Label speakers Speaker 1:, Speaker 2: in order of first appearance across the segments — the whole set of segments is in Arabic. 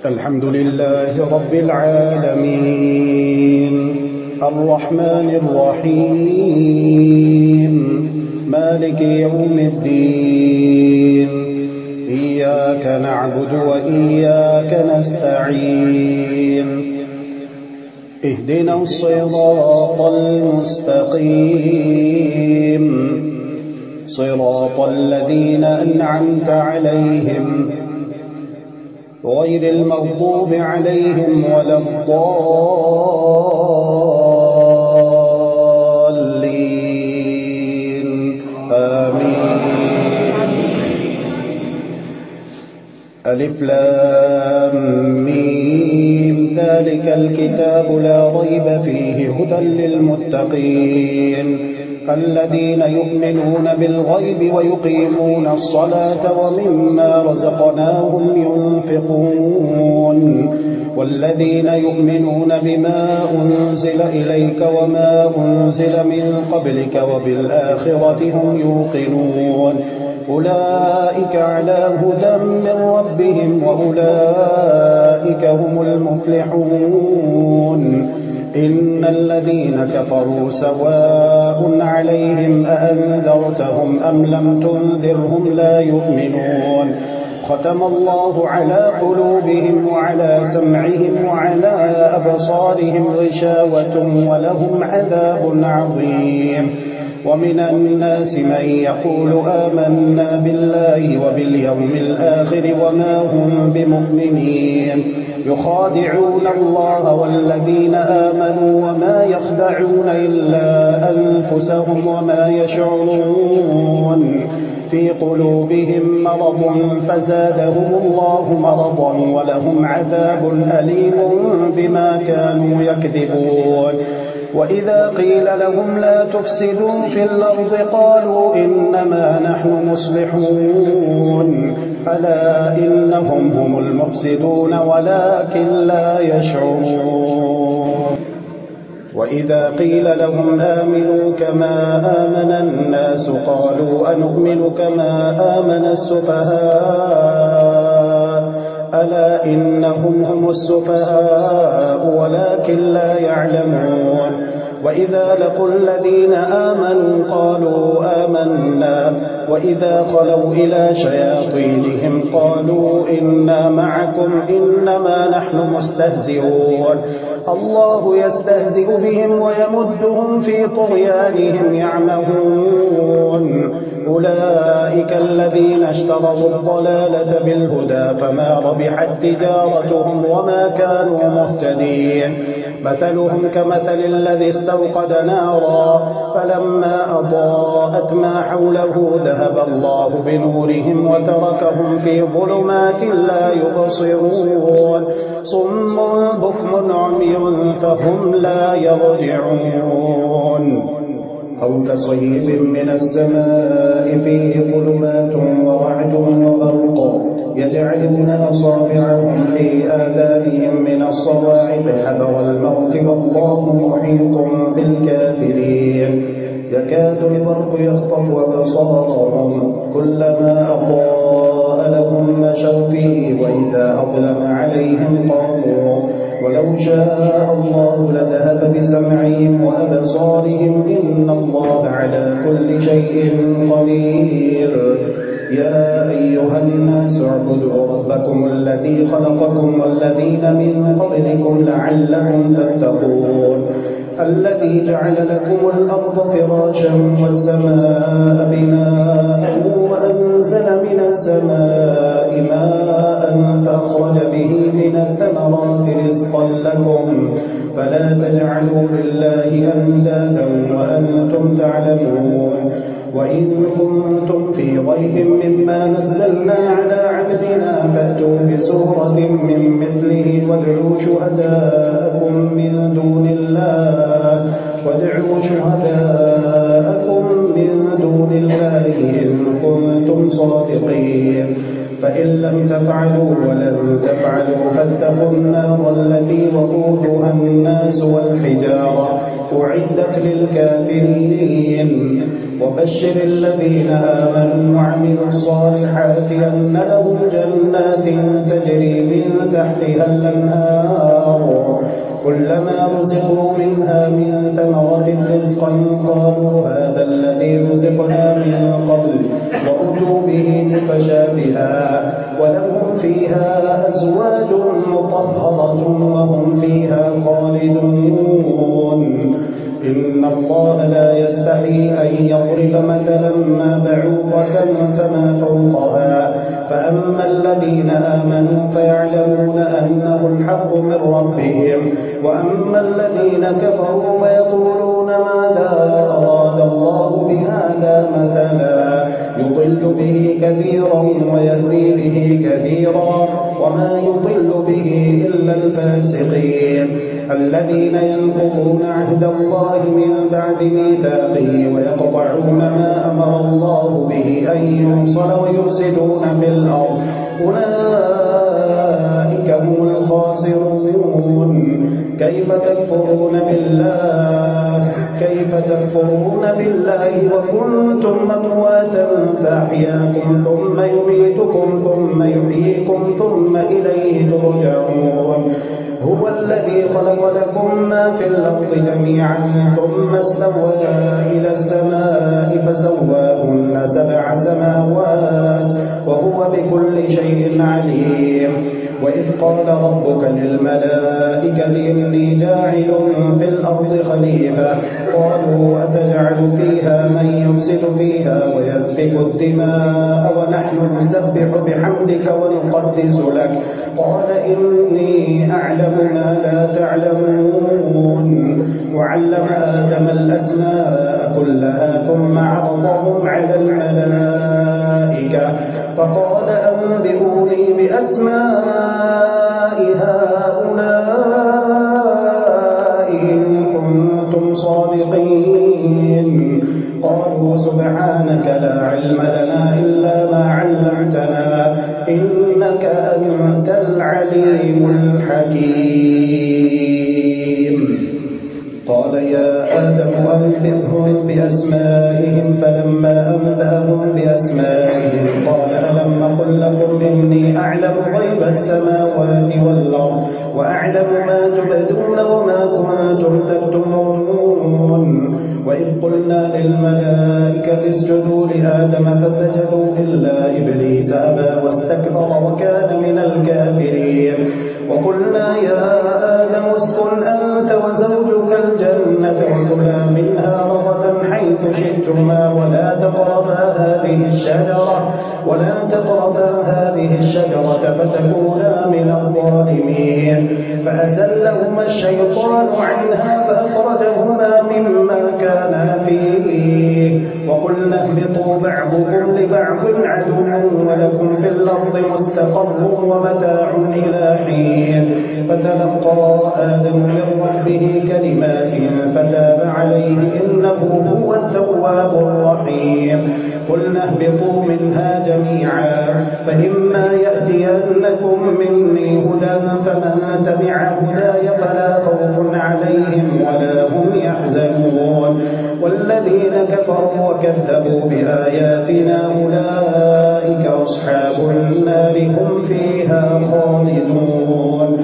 Speaker 1: الحمد لله رب العالمين الرحمن الرحيم مالك يوم الدين إياك نعبد وإياك نستعين اهدنا الصراط المستقيم صراط الذين أنعمت عليهم غير المغضوب عليهم ولا الضالين آمين. ألف لام ميم ذلك الكتاب لا ريب فيه هدى للمتقين الذين يؤمنون بالغيب ويقيمون الصلاة ومما رزقناهم ينفقون والذين يؤمنون بما أنزل إليك وما أنزل من قبلك وبالآخرة هم يوقنون أولئك على هدى من ربهم وأولئك هم المفلحون إن الذين كفروا سواء عليهم أأنذرتهم أم لم تنذرهم لا يؤمنون ختم الله على قلوبهم وعلى سمعهم وعلى أبصارهم غشاوة ولهم عذاب عظيم ومن الناس من يقول آمنا بالله وباليوم الآخر وما هم بمؤمنين يخادعون الله والذين آمنوا وما يخدعون إلا أنفسهم وما يشعرون في قلوبهم مرض فزادهم الله مرضا ولهم عذاب أليم بما كانوا يكذبون وإذا قيل لهم لا تفسدوا في الأرض قالوا إنما نحن مصلحون ألا إنهم هم المفسدون ولكن لا يشعرون وإذا قيل لهم آمنوا كما آمن الناس قالوا أنؤمن كما آمن السفهاء ألا إنهم هم السفهاء ولكن لا يعلمون وإذا لقوا الذين آمنوا قالوا آمنا وإذا خلوا إلى شياطينهم قالوا إنا معكم إنما نحن مستهزئون الله يستهزئ بهم ويمدهم في طغيانهم يعمهون أولئك الذين اشتروا الضلالة بالهدى فما ربحت تجارتهم وما كانوا مهتدين مثلهم كمثل الذي استوقد نارا فلما أضاءت ما حوله ذهب الله بنورهم وتركهم في ظلمات لا يبصرون صم بكم عمي فهم لا يرجعون أو كصيب من السماء فيه ظلمات ورعد وبرق يجعلون أصابعهم في آذانهم من الصواعق حذر الموت والله محيط بالكافرين يكاد البرق يخطف أبصارهم كلما أضاء لهم مشوا فيه وإذا أظلم عليهم قاموا ولو شاء الله لذهب بسمعهم وأبصارهم إن الله على كل شيء قدير يا أيها الناس اعبدوا ربكم الذي خلقكم والذين من قبلكم لعلكم تتقون الذي جعل لكم الأرض فراشا والسماء بناء وأنزل من السماء ماء فأخرج به من الثمرات رزقا لكم فلا تجعلوا لله أندادا وأنتم تعلمون وإن كنتم في ريب مما نزلنا على عبدنا فأتوا بسورة من مثله وادعوا شهداءكم من دون الله إن كنتم صادقين فإن لم تفعلوا ولن تفعلوا فاتقوا النار التي وقودها الناس والحجارة أعدت للكافرين وبشر الذين آمنوا وعملوا الصالحات أن لهم جنات تجري من تحتها الأنهار كلما رزقوا منها من ثمرة رزقا قالوا هذا الذي رزقنا من قبل وأتوا به متشابها ولهم فيها أزواج مطهرة وهم فيها خالدون إن الله لا يستحي أن يضرب مثلا ما بعوضة فما فوقها فأما الذين آمنوا فيعلمون أنه الحق من ربهم وأما الذين كفروا فيقولون ماذا أراد الله بهذا مثلا يضل به كثيرا ويهدي به كثيرا وما يضل به إلا الفاسقين الذين ينقضون عهد الله من بعد ميثاقه ويقطعون ما أمر الله به أن يوصل ويفسدون في الأرض أولئك هم الخاسرون كيف تكفرون بالله وكنتم أمواتا فأحياكم ثم يميتكم ثم يحييكم ثم إليه ترجعون هو الذي خلق لكم ما في الأرض جميعا ثم استوى إلى السماء فسواهن 7 سماوات وهو بكل شيء عليم وإذ قال ربك للملائكة إني جاعل في الأرض خليفة قالوا أتجعل فيها من يفسد فيها ويسفك الدماء ونحن نسبح بحمدك ونقدس لك قال إني أعلم ما لا تعلمون وعلم آدم الأسماء كلها ثم عرضهم على الملائكة فقال أنبئوني بأسماء هؤلاء إن كنتم صادقين قالوا سبحانك لا علم لنا إلا ما علمتنا إنك أنت العليم الحكيم قال يا آدم أنبئهم بأسمائهم فلما أنبأهم بأسمائهم قال ألم أقل لكم إني أعلم غيب السماوات والأرض وأعلم ما تبدون وما كنتم تكتمون وإذ قلنا للملائكة اسجدوا لآدم فسجدوا إلا إبليس أبى واستكبر وكان من الكافرين وقلنا يا آدم اسكن أنت وزوجك الجنة وكلا منها رغدا حيث شئتما ولا تقربا هذه الشجرة فتكونا من الظالمين فأزلهما الشيطان عنها فأخرجهما مما كانا فيه وقلنا اهبطوا بعضكم لبعض عدو ولكم في الأرض مستقر ومتاع إلى حين فتلقى آدم من ربه كلمات فتاب عليه إنه هو التواب الرحيم قلنا اهبطوا منها جميعا فإما يأتينكم مني هدى فمن تبع هداي فلا خوف عليهم ولا هم يحزنون والذين كفروا وكذبوا بآياتنا أولئك أصحاب النار هم فيها خالدون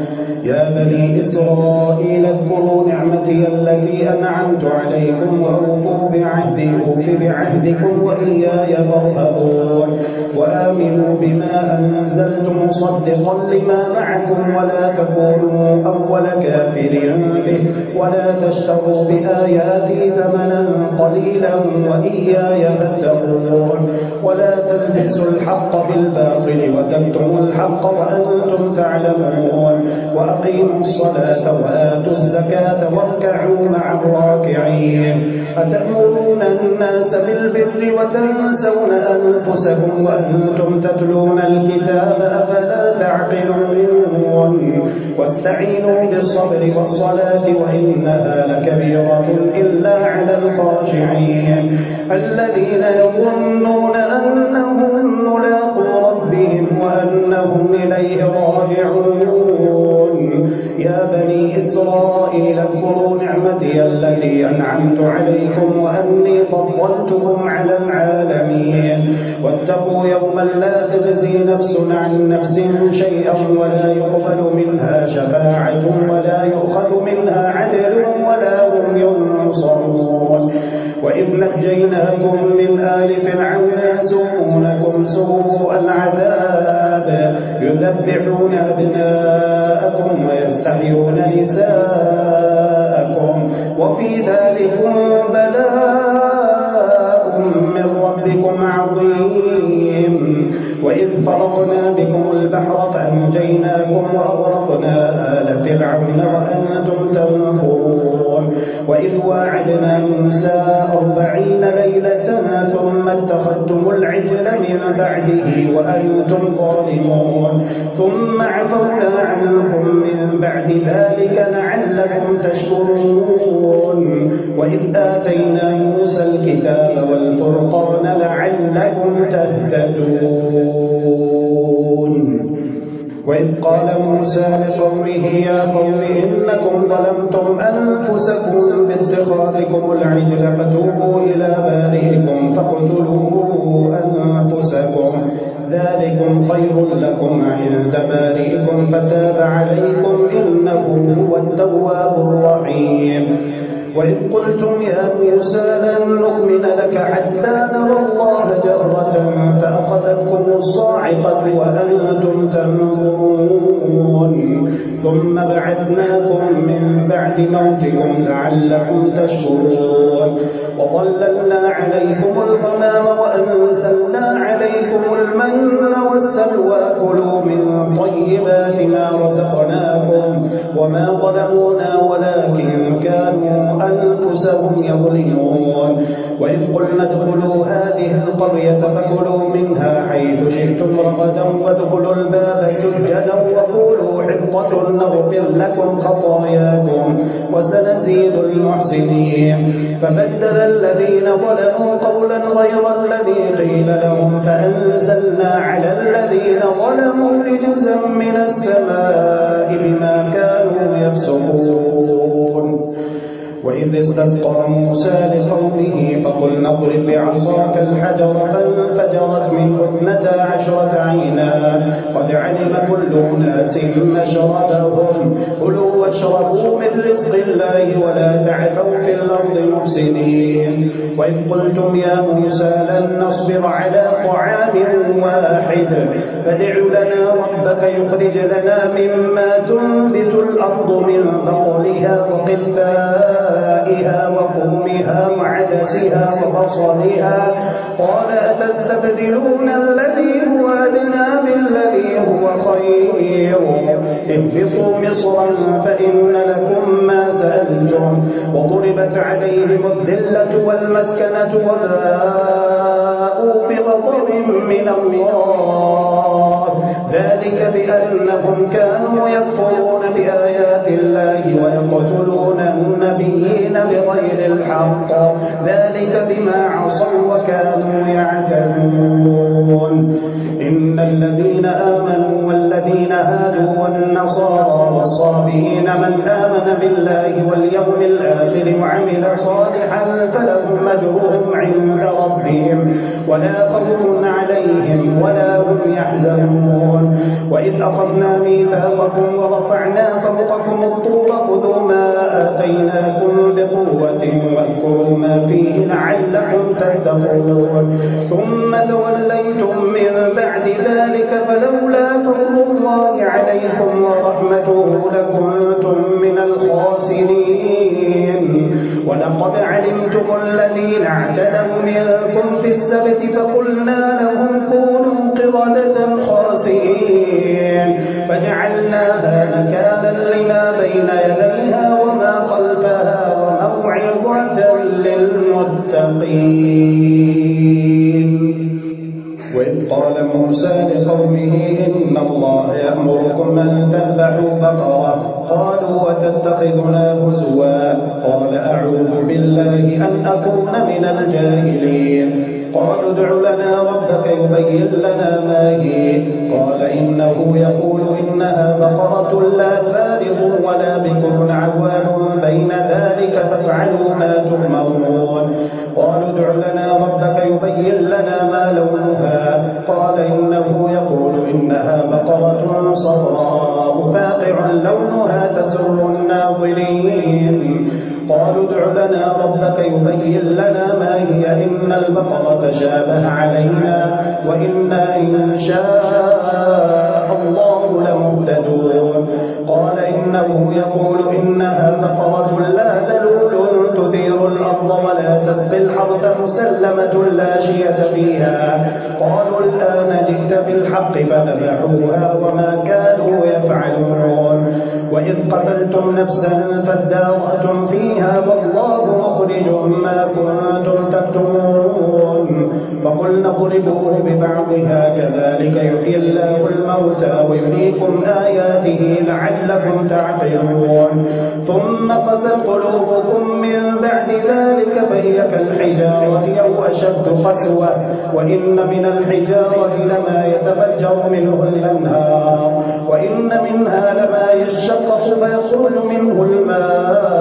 Speaker 1: يا بني إسرائيل اذكروا نعمتي التي أنعمت عليكم وأوفوا بعهدي أوف بعهدكم وإياي فارهبون وآمنوا بما أنزلت مصدقا لما معكم ولا تكونوا أول كافر به ولا تشتروا بآياتي ثمنا قليلا وإياي فاتقون ولا تلبسوا الحق بالباطل وتكتموا الحق وأنتم تعلمون وأقيموا الصلاة وآتوا الزكاة واركعوا مع الراكعين أتأمرون الناس بالبر وتنسون أنفسكم وأنتم تتلون الكتاب أفلا تعقلون واستعينوا بالصبر والصلاة وإنها لكبيرة إلا على الخاشعين الذين يظنون أنهم ملاقو ربهم وأنهم إليه راجعون يا بني إسرائيل اذكروا نعمتي التي أنعمت عليكم وأني فضلتكم على العالمين واتقوا يوما لا تجزي نفس عن نفس شيئا ولا يقبل منها شفاعة ولا يؤخذ منها عدل ولا هم ينصرون. وإذ نجيناكم من آل فرعون يسومونكم سوء العذاب يذبحون أبناءكم ويستحيون نساءكم وفي ذلكم بلاء من ربكم عظيم. وإذ فرقنا بكم البحر فأنجيناكم وأغرقنا آل فرعون وأنتم تنظرون. وإذ واعدنا موسى 40 ليلة ثم اتخذتم العجل من بعده وأنتم ظالمون ثم عفونا عنكم من بعد ذلك لعلكم تشكرون. وإذ آتينا موسى الكتاب والفرقان لعلكم تهتدون. وإذ قال موسى لقومه يا قوم إنكم ظلمتم أنفسكم باتخاذكم العجل فتوبوا إلى بارئكم فاقتلوا أنفسكم ذلكم خير لكم عند بارئكم فتاب عليكم إنه هو التواب الرحيم. وإذ قلتم يا موسى لن نؤمن لك حتى نرى الله جهرة فأخذتكم الصاعقة وأنتم تنظرون ثم بعثناكم من بعد موتكم لعلكم تشكرون. وظللنا عليكم الغمام وأنزلنا عليكم المن والسلوى كلوا من طيبات ما رزقناكم وما ظلمونا ولكن كانوا أنفسهم يظلمون. وإذ قلنا ادخلوا هذه القرية فكلوا منها حيث شئتم رغدا وادخلوا الباب سجدا وقولوا حطة نغفر لكم خطاياكم وسنزيد المحسنين. فبدل الذين ظلموا قولا غير الذي قيل لهم فأنزلنا على الذين ظلموا رجزا من السماء بما كانوا يفسقون. وإذ استسقى موسى لقومه فقلنا اضرب بعصاك الحجر فانفجرت منه 12 عينا قد علم كل أناس مشربهم كلوا واشربوا من رزق الله ولا تعثوا في الأرض مفسدين. وإذ قلتم يا موسى لن نصبر على طعام واحد فادع لنا ربك يخرج لنا مما تنبت الأرض من بقلها وقثائها وفومها وعدسها وبصلها قال أتستبدلون الذي هو أدنى بالذي هو خير اهبطوا مصرا فإن لكم ما سألتم وضربت عليهم الذلة والمسكنة وباءوا بغضب من الله ذلك بأنهم كانوا يكفرون بآيات الله ويقتلون النبيين بغير الحق ذلك بما عصوا وكانوا يعتدون. إن الذين آمنوا والذين هادوا والنصارى والصابئين من آمن بالله واليوم الآخر وعمل صالحا فلهم أجرهم عند ربهم ولا خوف عليهم ولا هم يحزنون. وإذ أخذنا ميثاقكم ورفعنا فوقكم الطور خذوا ما آتيناكم بقوة واذكروا ما فيه لعلكم تتقون ثم توليتم من بعد ذلك فلولا فضل الله عليكم ورحمته لكنتم من الخاسرين. ولقد علمتم الذين اعتدوا منكم في السبت فقلنا لهم كونوا قردة خاسئين فجعلناها نكالا لما بين يديها وما خلفها وموعظة للمتقين. وإذ قال موسى لقومه إن الله يأمركم أن تذبحوا بقرة قالوا وتتخذنا هزوا قال أعوذ بالله أن أكون من الجاهلين. قالوا ادع لنا ربك يبين لنا ما هي قال إنه يقول إنها بقرة لا فارض ولا بكر عوان بين ذلك فافعلوا ما تؤمرون. قالوا ادع لنا ربك يبين لنا ما لونها فاقع لونها تسر الناظرين قالوا ادع لنا ربك يبين لنا ما هي إن البقرة تشابه علينا وإنا إن شاء الله لمهتدون قال إنه يقول إنها بقرة لا ذلول تثير الأرض ولا تسقي الحرث مسلمة لا شية فيها قالوا الآن جئت بالحق فذبحوها وما كانوا يفعلون وإذ قتلتم نفسا فادارأتم فيها والله مخرج ما كنتم تكتمون فقلنا اضربوه ببعضها كذلك يحيي الله الموتى ويريكم آياته لعلكم تعقلون ثم قست قلوبكم من بعد ذلك فهي كالحجارة أو أشد قسوة وإن من الحجارة لما يتفجر منه الأنهار وإن منها لما يشقق فيخرج منه الماء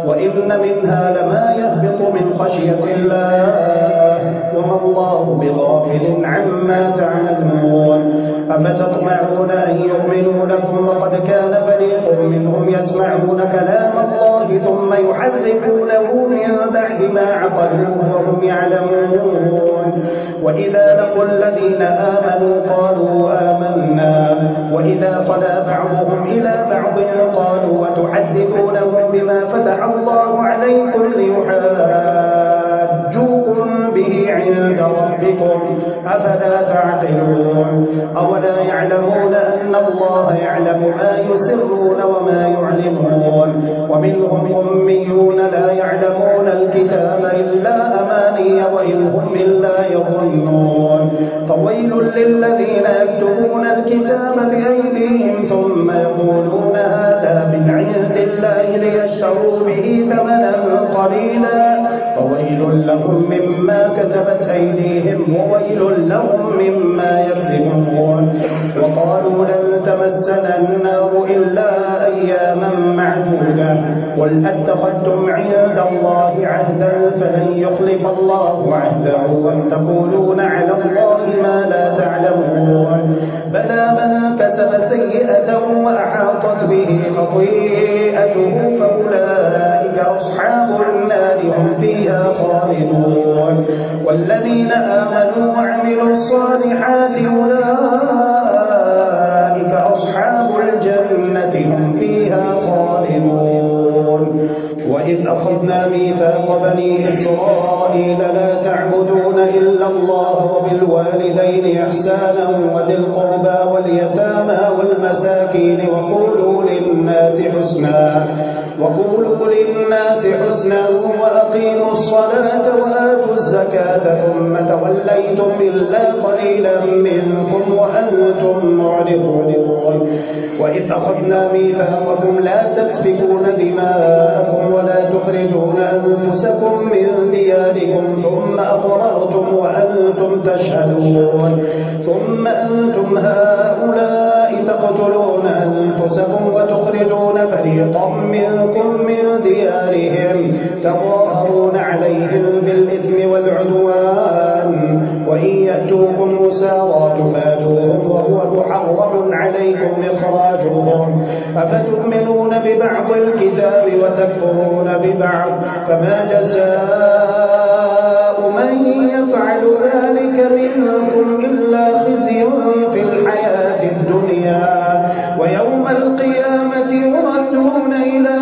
Speaker 1: وإن منها لما يهبط من خشية الله وما الله بغافل عما تعملون أفتطمعون أن يؤمنوا لكم وقد كان فريق منهم يسمعون كلام الله ثم يحرفونه من بعد ما عقلوه وهم يعلمون وإذا لقوا الذين آمنوا قالوا آمنا وإذا خلا بعضهم إلى بعض قالوا وتحدثونهم بما فتح الله عليكم ليحاجوكم به عند ربكم أفلا تعقلون أولا يعلمون أن الله يعلم ما يسرون وما يعلمون ومنهم أميون لا يعلمون الكتاب إلا أماني وإن هم إلا يظنون فويل للذين يكتبون الكتاب في أيديهم ثم يقولون هذا من عند الله ليشتروا به ثمنا قليلا فويل لهم مما كتبت أيديهم وويل لهم مما يكسبون وقالوا لن تمسنا النار إلا أياما معدودة قل أتخذتم عند الله عهدا فلن يخلف الله عهده وأن تقولون على الله ما لا تعلمون بلى من كسب سيئة وأحاطت به خطيئته فأولئك أصحاب النار هم فيها خالدون والذين آمنوا وعملوا الصالحات أولئك أصحاب الجنة هم فيها خالدون وإذ أخذنا ميثاق بني إسرائيل لا تعبدون إلا الله وبالوالدين إحسانا وذي القربى واليتامى والمساكين وقولوا للناس حسنا وأقيموا الصلاة وآتوا الزكاة ثم توليتم إلا قليلا منكم وأنتم معرضون وإذ أخذنا ميثاقكم لا تسفكون دماءكم ولا تخرجون أنفسكم من دياركم ثم أقررتم وأنتم تشهدون ثم أنتم هؤلاء تقتلون أنفسكم وتخرجون فريقا منكم من ديارهم تظاهرون عليهم بالإثم والعدوان وإن يأتوكم أسارى تفادوهم وهو محرم عليكم إخراجهم أفتؤمنون ببعض الكتاب وتكفرون ببعض فما جزاء من يفعل ذلك منكم إلا خزي في الحياة الدنيا ويوم القيامة يردون إلى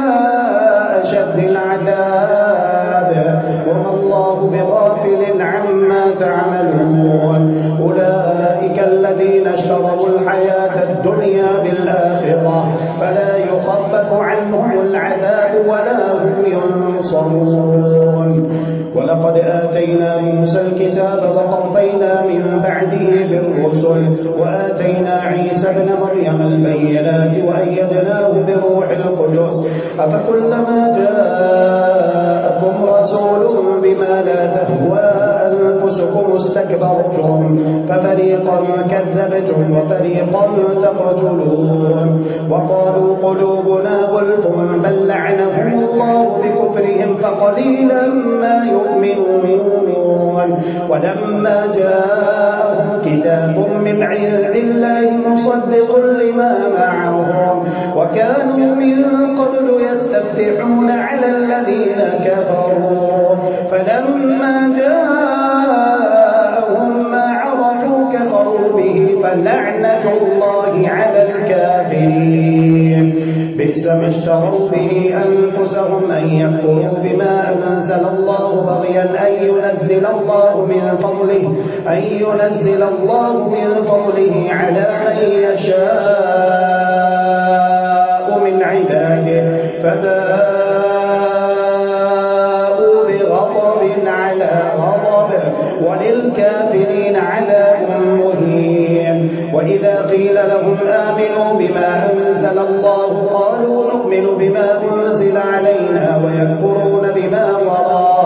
Speaker 1: أشد العذاب وما الله بغافل عما تعملون أولئك الذين اشتروا الحياة الدنيا بالآخرة فلا يخفف عنهم العذاب ولا هم ينصرون ولقد آتينا موسى الكتاب وقفينا من بعده بالرسل وآتينا عيسى ابن مريم البينات وأيدناه بروح القدس أفكلما جاءكم رسول بما لا تهوى أنفسكم استكبرتم ففريقا كذبتم وفريقا تقتلون وقالوا قلوبنا غلف بل لعنهم الله بكفرهم فقليلا ما يؤمنون ولما جاءهم كتاب من عند الله مصدق لما لما معهم وكانوا من قبل يستفتحون على الذين كفروا فلما جاءهم ما عرفوا كفروا به فلعنة الله على الكافرين بئس ما اشتروا به أنفسهم أن يكفروا بما أنزل الله بغيا أن ينزل الله من فضله على من يشاء من عباده فباءوا بغضب على غضب وللكافرين عذاب مهين وإذا قيل لهم آمنوا بما أنزل الله قالوا نؤمن بما أنزل علينا ويكفرون بما وراءه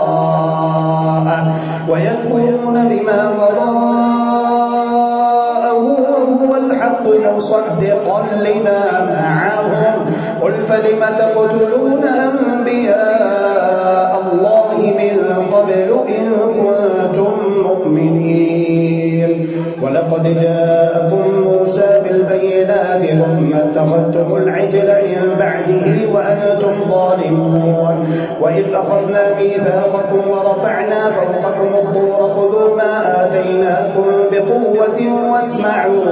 Speaker 1: وهو الحق مصدقا لما معهم قل فلم تقتلون أنبياء الله من قبل إن كنتم مؤمنين ولقد جاءكم موسى بالبينات ثم اتخذتم العجل من بعده وأنتم ظالمون وإذ أخذنا ميثاقكم ورفعنا فوقكم الطور خذوا ما آتيناكم بقوة واسمعوا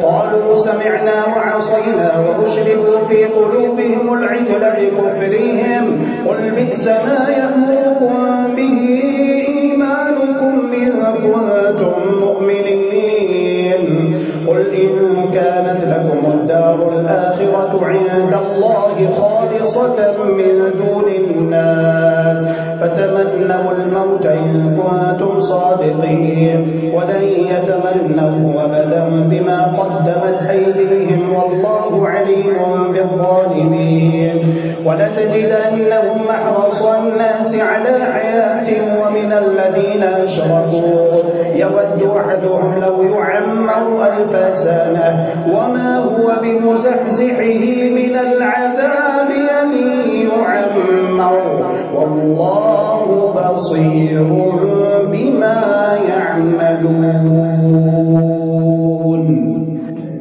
Speaker 1: قالوا سمعنا وعصينا وأشربوا في قلوبهم العجل بكفرهم قل بئس ما يأمركم به إيمانكم إن كنتم مؤمنين قل إن كانت لكم الدار الآخرة عند الله خالصة من دون الناس فتمنوا الموت إن كنتم صادقين ولن يتمنوا أبدا بما قدمت أيديهم والله عليم بالظالمين ولتجدنهم أحرص الناس على حياة ومن الذين أشركوا يود أحدهم لو يعمر 1000 سنة وما هو بمزحزحه من العذاب أن يعمر والله بصير بما يعملون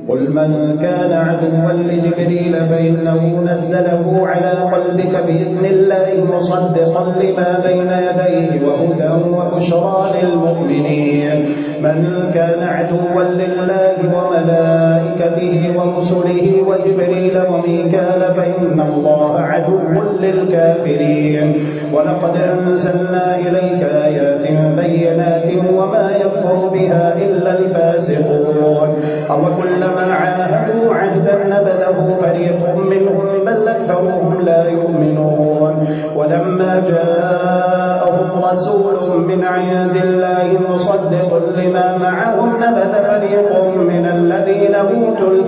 Speaker 1: قل من كان عدوا لجبريل فإنه نزله على قلبك بإذن الله مصدقا لما بين يديه وهدى وبشرى للمؤمنين من كان عدوا لله وملائكته ورسله وجبريل وميكال فإن الله عدو للكافرين ولقد أنزلنا إليك آيات بينات وما يكفر بها إلا الفاسقون أو كلما عاهدوا عهدا نبذه فريق منهم بل أكثرهم لا يؤمنون ولما جاءهم رسول من عند الله مصدق لما معهم نبذ فريق من الذين أوتوا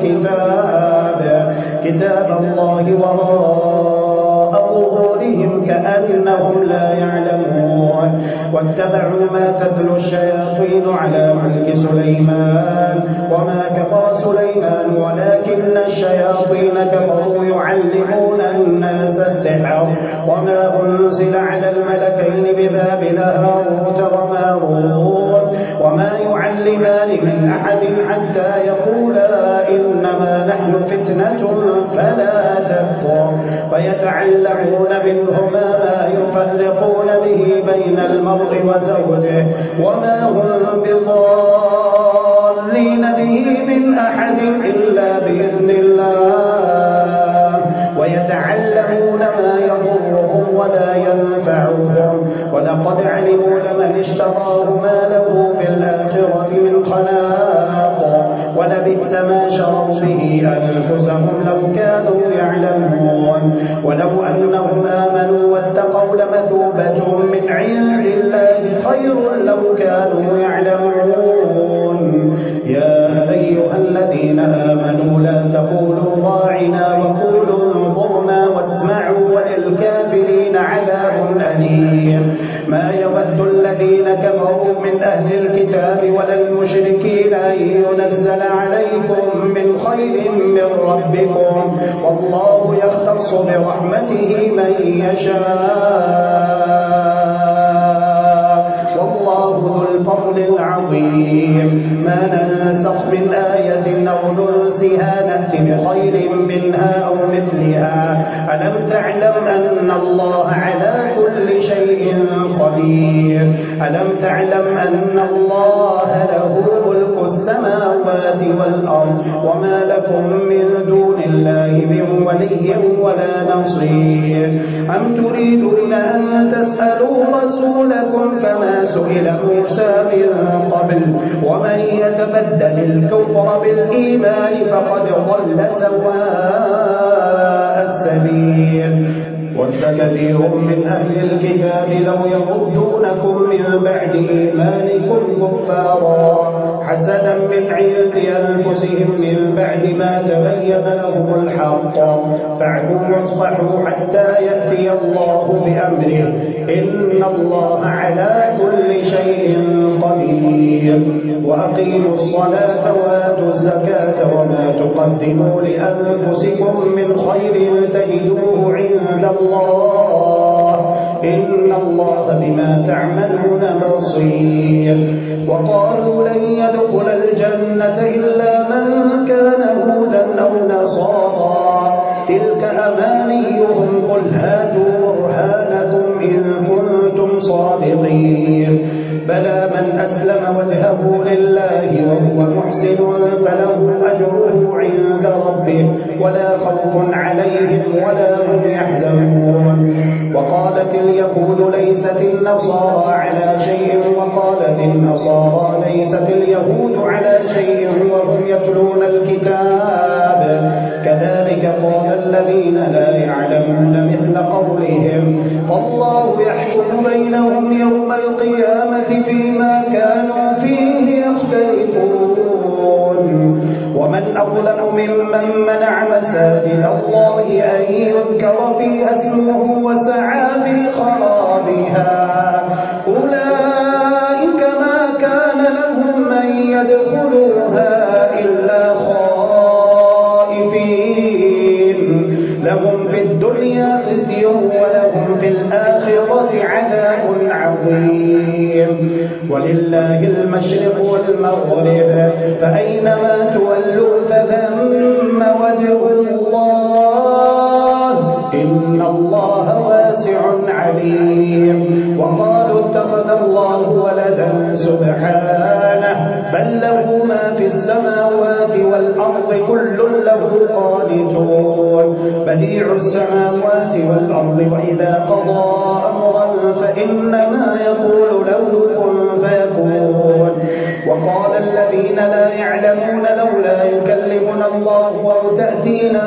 Speaker 1: كتاب الله وراء ظهورهم كأنهم لا يعلمون واتبعوا ما تتلو الشياطين على ملك سليمان وما كفر سليمان ولكن الشياطين كفروا يعلمون الناس السحر وما أنزل على الملكين ببابل هاروت وماروت وما يعلمان من أحد حتى يقولا إنما نحن فتنة فلا تكفر فيتعلمون منهما ما يفرقون به بين المرء وزوجه وما هم بضارين به من أحد إلا بإذن الله ويتعلمون ما يضرهم ولا ينفعهم ولقد علموا لمن اشتراه ما له في الآخرة من خلاق ولبئس ما شروا به أنفسهم لو كانوا يعلمون ولو أنهم آمنوا واتقوا لمثوبة من عند الله خير لو كانوا يعلمون يا أيها الذين آمنوا لا تقولوا راعنا وقولوا انظرنا واسمعوا وللكافرين عذاب أليم ما يود الذين كفروا من أهل الكتاب ولا المشركين أن ينزل عليكم من خير من ربكم والله يختص برحمته من يشاء والله ذو الفضل العظيم ما ننسخ من آية أو ننسها نأت بخير منها أو مثلها ألم تعلم أن الله على كل شيء قدير ألم تعلم أن الله له ملك السماوات والأرض وما لكم من دون الله من ولي ولا نصير أم تريدون أن تسألوا رسولكم كما سئل موسى من قبل ومن يتبدل الكفر بالإيمان فقد ضل سواء السبيل ود كثير من أهل الكتاب لو يردونكم من بعد إيمانكم كفارا حسدا من عند أنفسهم من بعد ما تبين لهم الحق فاعفوا واصفحوا حتى يأتي الله بأمره إن الله على كل شيء قدير وأقيموا الصلاة وآتوا الزكاة وما تقدموا لأنفسكم من خير تجدوه عند الله إن الله بما تعملون بصير وقالوا لن يدخل الجنة إلا من كان هودا أو نصارى تلك أمانيهم قل هاتوا برهانكم إن كنتم صادقين بلى من أسلم وجهه لله وهو محسن فله أجره عند ربه ولا خوف عليهم ولا هم يحزنون وقالت اليهود ليست النصارى على شيء وقالت النصارى ليست اليهود على شيء وهم يتلون الكتاب كذلك قال الذين لا يعلمون مثل قولهم فالله يحكم بينهم يوم القيامة فيما كانوا فيه يختلفون ومن أظلم ممن منع مساجد الله أن يذكر فيها اسمه وسعى في خرابها أولئك ما كان لهم أن يدخلوها إلا لهم في الدنيا خزي ولهم في الآخرة عذاب عظيم ولله المشرق والمغرب فأينما تولوا فثم وجه الله إن الله واسع عليم وقالوا اتخذ الله ولدا سبحانه بل له ما في السماوات والأرض كل له قانتون بديع السماوات والأرض وإذا قضى أمرا فإنما يقول له كن فيكون وقال الذين لا يعلمون لولا يكلمنا الله أو تأتينا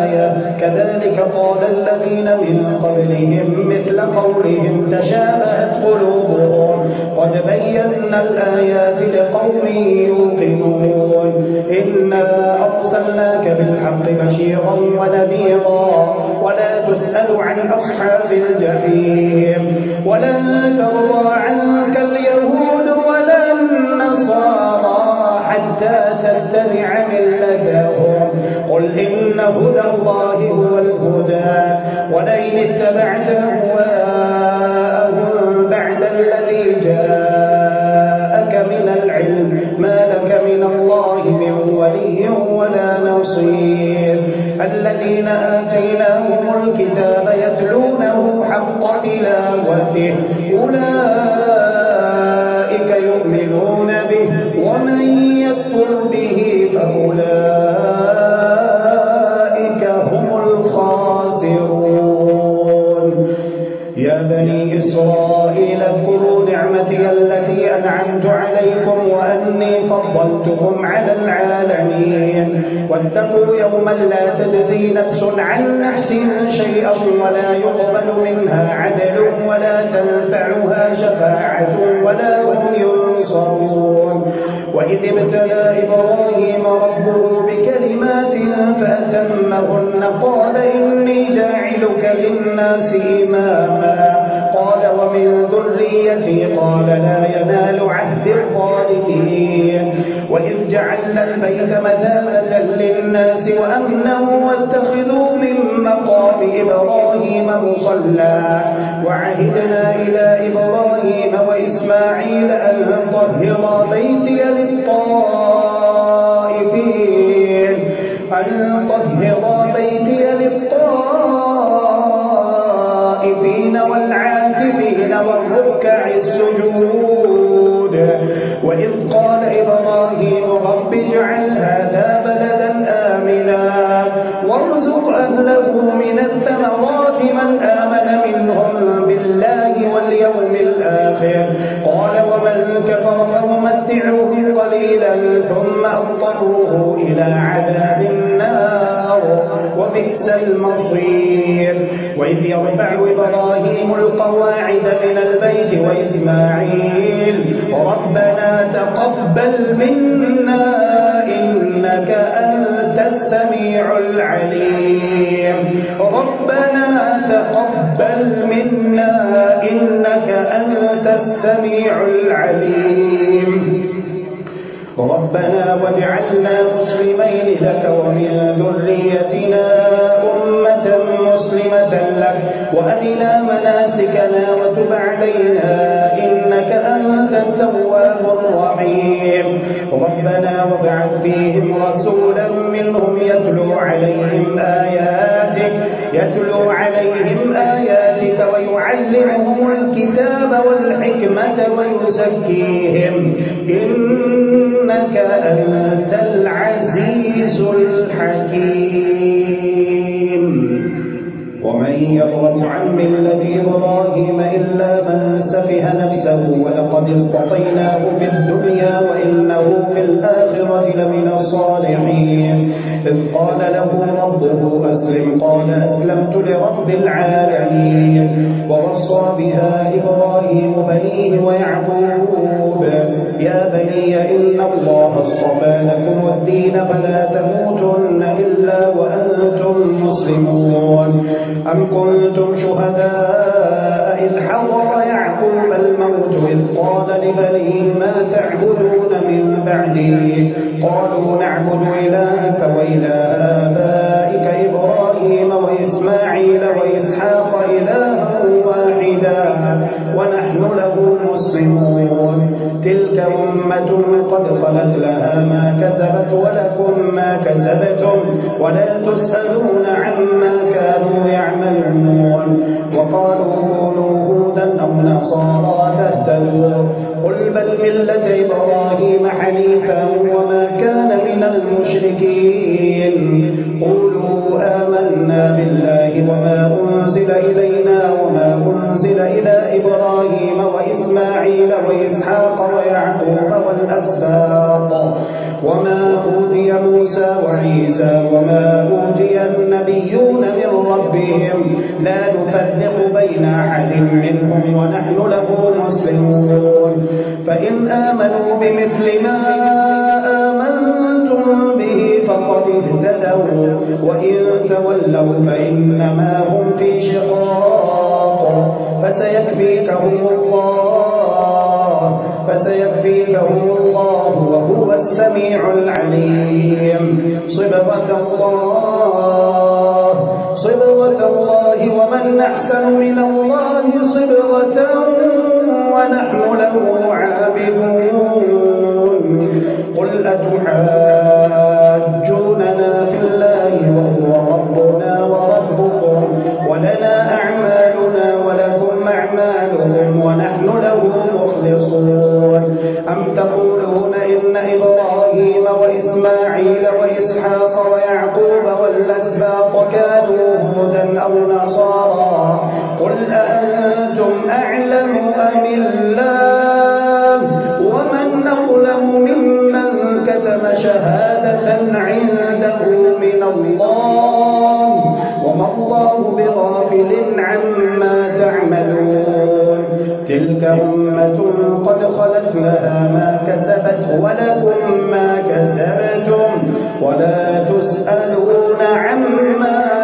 Speaker 1: آية كذلك قال الذين من قبلهم مثل قولهم تشابهت قلوبهم قد بينا الآيات لقوم يوقنون إنا أرسلناك بالحق بشيرا ونذيرا ولا تسأل عن أصحاب الجحيم ولن ترضى عنك اليهود ولا النصارى حتى تتبع ملتهم قل إن هدى الله هو الهدى ولئن اتبعت أهواءهم بعد الذي جاءك من العلم ما لك من الله من ولي ولا نصير الذين آتيناهم الكتاب يتلونه حق تلاوته أولئك يؤمنون به ومن يكفر به فأولئك هم الخاسرون يا بني إسرائيل اذكروا نعمتي التي أنعمت عليكم وأني فضلتكم على العالمين واتقوا يوما لا تجزي نفس عن نفس شيئا ولا يقبل منها عدل ولا تنفعها شفاعة ولا هم ينصرون وإذ ابتلى إبراهيم ربه بكلمات فأتمهن قال إني جاعلك للناس إماما قال ومن ذريتي قال لا ينال عهد الظالمين وإذ جعلنا البيت مثابة للناس وأمنا واتخذوا من مقام مقام إبراهيم مصلى وعهدنا إلى إبراهيم وإسماعيل أن طهر بيتي للطائفين والعاكفين والركع السجود. وإذ قال إبراهيم رب اجعل هذا بلدا آمنا وارزق أهله من الثمرات من آمن منهم بالله واليوم الآخر قال ومن كفر فأمتعه قليلا ثم أضطره إلى عذاب النار وبئس المصير. وإذ يرفع إبراهيم القواعد من البيت وإسماعيل ربنا تقبل منا إنك أنت السميع العليم ربنا تقبل منا إنك أنت السميع العليم ربنا واجعلنا مسلمين لك ومن ذريتنا أمة مسلمة لك وأرنا مناسكنا وتب علينا إنك أنت التواب الرحيم ربنا وابعث فيهم رسولا منهم يتلو عليهم آياتك ويعلمهم الكتاب والحكمة ويزكيهم إنك أنت العزيز الحكيم. ومن يرغب عن ملة إبراهيم إلا من سفه نفسه ولقد اصطفيناه في الدنيا وإنه في الآخرة لمن الصالحين. إذ قال له ربه أسلم قال أسلمت لرب العالمين. ووصى بها إبراهيم بنيه ويعقوب يا بني إن الله اصطفى لكم الدين فلا تموتن إلا وأنتم مسلمون. أم كنتم شهداء إذ حضر يعقوب الموت إذ قال لبنيه ما تعبدون من بعدي قالوا نعبد إلهك وإله آبائك إبراهيم وإسماعيل وإسحاق إلها واحدا ونحن له مسلمون. تلك أمة قد خلت لها ما كسبت ولكم ما كسبتم ولا تسألون عما كانوا يعملون. وقالوا كونوا هودا أو نصارى تهتدوا قل بل ملة إبراهيم حنيفا وما كان من المشركين. قولوا آمنا بالله وما أنزل إلينا وما أنزل إلى إبراهيم وإسماعيل وإسحاق ويعقوب والأسباط وما أوتي موسى وعيسى وما أوتي النبيون من ربهم لا نفرق بين أحد منهم ونحن له مسلمون. فإن آمنوا بمثل ما آمنتم به فقد اهتدوا وإن تولوا فإنما هم في شقاق فسيكفيكهم الله وهو السميع العليم. صبغة الله ومن أحسن من الله صبغة ونحن له عابدون. قل أتحاجوننا في الله وهو ربنا وربكم ولنا أعمالنا ولكم أعمالكم ونحن له مخلصون. أم تقولون إن إبراهيم وإسماعيل وإسحاق ويعقوب والأسباط كانوا هودا أو نصارى قل أأنتم أعلم أم الله ومن أظلم ممن كتم شهادة عنده من الله وما الله بغافل عما تعملون. تلك أمة قد خلت لها ما كسبت ولكم ما كسبتم ولا تسألون عما